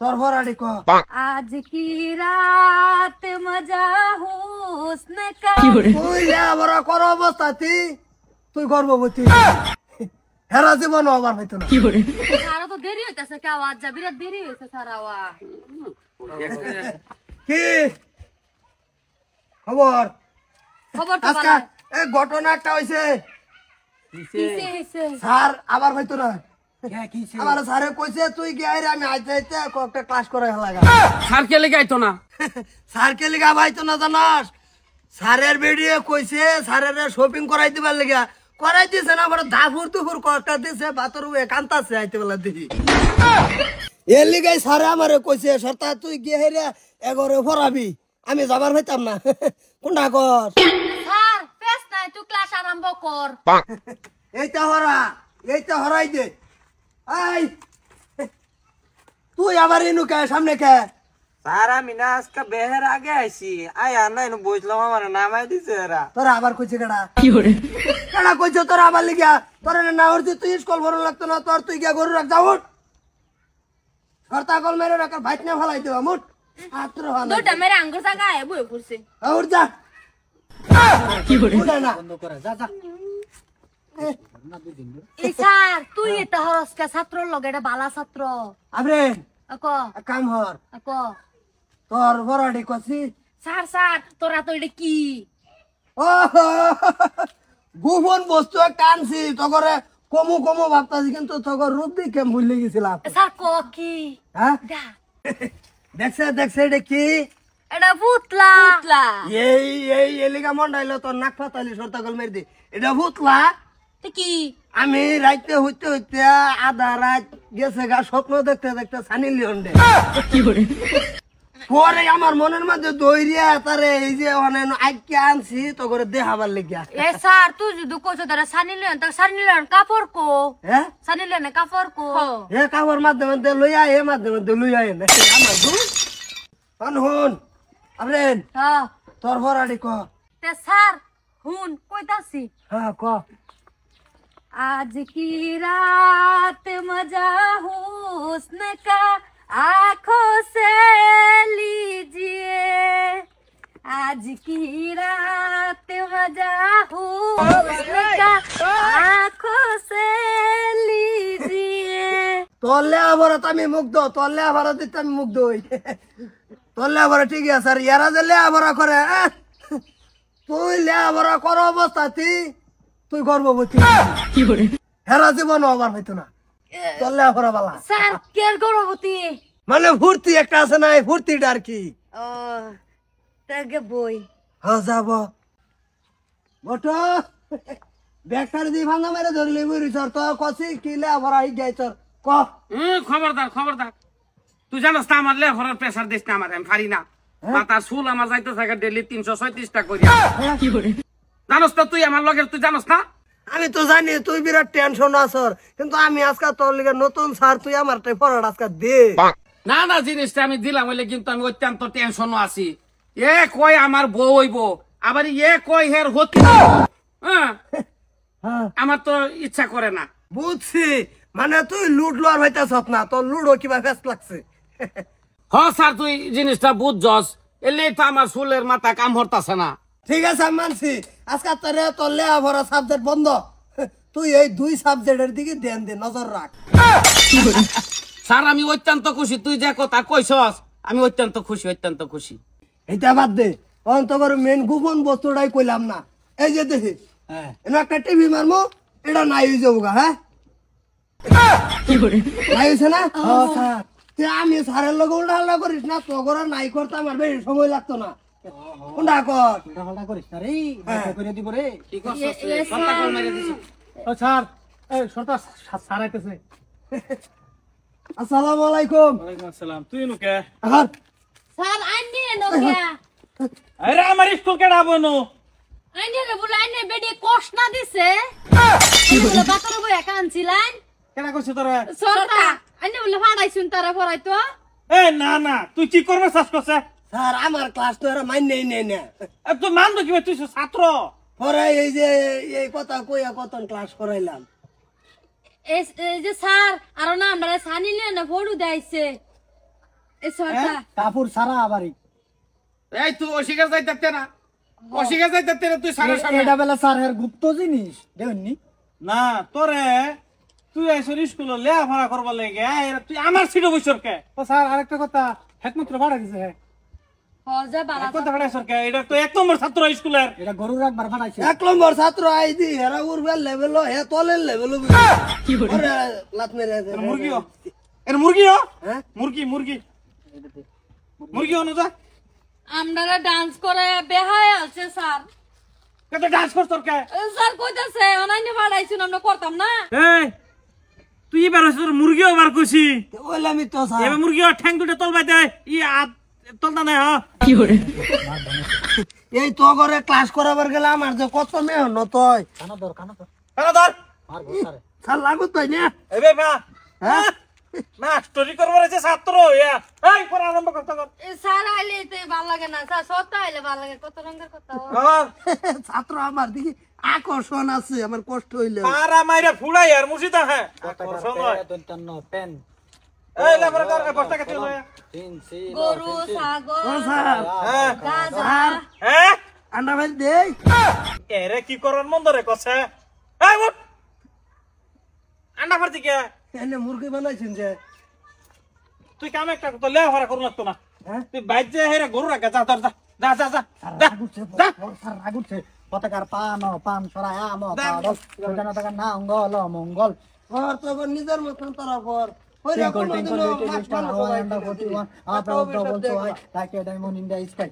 তোর ভরাডি ক आज की रात मजा हुस्न का তুই আবার কর অবস্থাতি তুই গর্ভবতী হেরা জীবন আবার হইতো না सारा तो देरी होता है क्या आवाज जब बिरात देरी होता सारा आवाज কি খবর खबर तो আজকে এই ঘটনা একটা হইছে किसे স্যার আবার হইতো না আমার স্যারে কইছে তুই গিয়ে আমি আইতে আইতে একটা ক্লাস করে লাগা স্যার কে লেগে আইতো না স্যার কে লিগা ভাইতো না জানাস স্যারের ভিডিও কইছে স্যারের শপিং করাই দিবার লাগা করাই দিছে না বড় দাফুর দুফুর কটা দিছে বাতর উয়ে কান্তাছে আইতে বেলা দেখি এর লিগাই স্যারে আমারে কইছে সরতা তুই গিয়ে হেরে এগরে ফরাবি আমি যাবার হইতাম না কোনটা কর স্যার পেছ নাই তুই ক্লাস আরম্ভ কর এইটা হরাই দে আই তুই আবার ইনু কে সামনে কে স্যার আমি না আজকে বেহের আগে আইছি আয়া না এনে বুঝলাম আমার নামাই দিছে এরা তোরা আবার কইছে কেডা কেডা কইছে তোরা আবার লিগা তোরা না হরতি তুই স্কুল ভরন লাগতো না তোর তুই গিয়া গরু রাখ যাও উঠ সরতা কল মেরে রাখার ভাইট না ফলাই দেবা মুট আত্র হানা দুটা মেরে আঙ্গুর জায়গা আয় বই পড়ছে উঠ যা কি করে না বন্ধ করে যা যা এই স্যার তুই এটা হরসকা ছাত্র লগে এটা বালা ছাত্র আবরে আক কাম হর আক তোর বড়াডি কছি স্যার স্যার তোরা তো এটা কি ও গোপন বস্তু একটা আনছি তগরে কমু কমু ভাবতাছি কিন্তু তগর রূপ দেখে ভুলে গেছিলাম স্যার ক কি হ্যাঁ দা দেখছে এটা কি এটা পুতলা পুতলা এই এলিগা মন্ডাইলো তোর নাক ফাতালি সরতা কল মেরে দি এটা ভূতলা তো কি আমি রাইতে হইতে হইতে আধা রাত গেছে গা স্বপ্ন দেখতে দেখতে সানি লিওন্ডে পরে আমার মনের মধ্যে দইরিয়া তারে এই যে অনেক আইকে আনছি তো করে দেখাবার লেগিয়া এ স্যার তুই যদি কোচ তারা সানিলেন তা সানিলেন কাপড় কো হ্যাঁ সানিলেন কাপড় কো এ কাপড় মাধ্যমে দে লইয়া এ মাধ্যমে দে লইয়া এনে আমার দু হন আবরেন হ্যাঁ তোর ভরাডি ক তে স্যার হুন কইতাছি হ্যাঁ ক आज की रात मजा हुस्न का आंखों से लीजिए आज की रात मजा हुस्न का आंखों से लीजिए তোরলে আবার আমি মুগ্ধ তোরলে আবার দিতে আমি মুগ্ধ হই তোরলে আবার ঠিক আছে আর ইয়ারা যে লে আবার করে তুই লে আবার কর অবস্থাতি তুই গর্ভবতী কি করে হেরা জীবন আবার হইতো না তোরলে আবার বালা স্যার কের গর্ভবতী মানে ফুর্তি একটা আছে না ফুর্তিটা আর কি ও তাকে বই হ্যাঁ যাব বটো ব্যাগটার দি ভাঙা মেরে ধরলি বুড়ি সর তো কসি কিলে আবার আই যাই তোর ক খবরদার তুই জানাস না আমার লেখার প্রেসার দিস না আমার আমি পারি না মাথার চুল আমার যাইতে থাকে ডেলি 336 টাকা করিয়া কি করে জানোস তো তুই আমার লগের তুই জানোস না আমি তো জানি তুই বিরাট টেনশন আসর কিন্তু আমি আজকে তোর লিগে নতুন স্যার তুই আমার পড়াটা আজকে দে না জিনিসটা আমি দিলাম হইলে কিন্তু আমি অত্যন্ত টেনশনও আছি এ কয় আমার বউ হইব আবার এ কয় হের হতি হ্যাঁ হ্যাঁ আমার তো ইচ্ছা করে না বুঝছি মানে তুই লুট লোয়ার হইতাছ না তোর লুডো কিবা ফেস লাগছে হ স্যার তুই জিনিসটা বুঝছস এলেই তো আমার চুলের মাথা কাম হরতাছে না ঠিক আছে আমি মানছি আজকে তোর লেয়া ভরা সাবজেক্ট বন্ধ তুই এই দুই সাবজেক্টের দিকে ধ্যান দে নজর রাখ স্যার আমি অত্যন্ত খুশি তুই যে কথা কইছস আমি অত্যন্ত খুশি এটা বাদ দে অন্তর মেন গোপন বস্তুটাই কইলাম না এই যে দেখি এনে একটা টিভি মারমো এটা নাই হয়ে যাবো গা হ্যাঁ নাই হয়েছে না আমি স্যারের লোক উল্টা হাল্টা করিস না তো করে নাই করতে আমার বেশি সময় লাগতো না কোনটা কর করিস না রে করে দিব রে কি করছস তুই কথা কল মেরে দিছিস ও স্যার এই সরতা স্যার আইতেছে আসসালামু আলাইকুম ওয়ালাইকুম আসসালাম তুই নুকে আহার স্যার আইনে নকিয়া আরে আমার স্কুল কেডা বনো আইনে রে বলে আইনে বেডি কষ্ট না দিছে বলে বাতর বই একানছিলেন কেডা কইছ তোরা সরতা আইনে বলে ফাড়াইছুন তারা পড়াইতো এ না তুই কি করবে চাস করছে স্যার আমার ক্লাস তো এরা মাইনে নেই না তুই মানবো কি তুই ছাত্র পরে এই যে এই কথা কইয়া কতন ক্লাস করাইলাম এই যে স্যার আর না আমরা সানিলে না ফড়ু দেইছে এই সরটা কাপড় সারা আবারই এই তুই অস্বীকার যাইতে না অস্বীকার যাইতে না তুই সারা সামনে এটা বেলা স্যার এর গুপ্ত জিনিস দেখেননি না তোরে তুই আইসর স্কুলে লেখাপড়া করবার লাগে তুই আমার সিটে বসর কে ও স্যার আরেকটা কথা একমাত্র ভাড়া দিছে হজে বালা কথা ভাড়াইছর কে এটা তো 1 নম্বর ছাত্র স্কুলের এটা গরু রাখবার ভাড়াইছে 1 নম্বর ছাত্র আইদি হেরা উড়বে লেভেল হে তলের লেভেল কি করে লাত মেরে মুরগিও এর মুরগিও হ্যাঁ? মুরগি মুরগি মুরগি অনুজা আমরা ডান্স করে বেহায় আছে স্যার কত ডান্স করছর কে স্যার কইতাছে অনলাইনে বাড়াইছুন আমরা করতাম না এই তুই এবার তোর মুরগিও বার কইছি ওইলামি তো স্যার এবার মুরগিও ঠ্যাং দুটো তলবাই দে তলতা নাই হ্যাঁ এই তো করে ক্লাস করাবার গেলে আমার যে কত মেহনত হয় কানা ধর কেন ধর মারবো স্যার স্যার লাগু তাই না এই বে মা হ্যাঁ মাস্টারি করবার আছে ছাত্র ইয়া এই পড়া আরম্ভ করতে কর স্যার আইলে তো ভালো লাগে না স্যার সত্য আইলে ভালো লাগে কত রঙের কথা কর ছাত্র আমার দিকে আকর্ষণ আছে আমার কষ্ট হইলে পারা মাইরা ফুড়াই আর মুর্শিদা হ্যাঁ আকর্ষণ হয় পেন এই লেবরে কর বস্তা কে চলে গরু ছাগল ও স্যার হ্যাঁ গাজা হ্যাঁ আন্ডা ভাই দেই এরে কি করার মন ধরে কছে এই উঠ আন্ডা ফারতি কে এনে মুরগি বানাইছেন যে তুই কাম একটা তো লেখাপড়া করু লাগতো না হ্যাঁ? তুই বাইর যে হেরে গরু রাখা যা তোর যা যা যা যা স্যার রাগুছে পতাকার পান সরাই আম পাডল সোজানো টাকা না অঙ্গল মঙ্গল আর তো নিজের মতন তারা কর ওই টিঙ্কল রকম টিঙ্কল দিলো, লিটল মাছ স্টার মারা হাওয়াই সবাই আন্ডার দেখি। 41 আপ এত ডাবল অভিশাপ সো দেখলাম। High like a diamond in the sky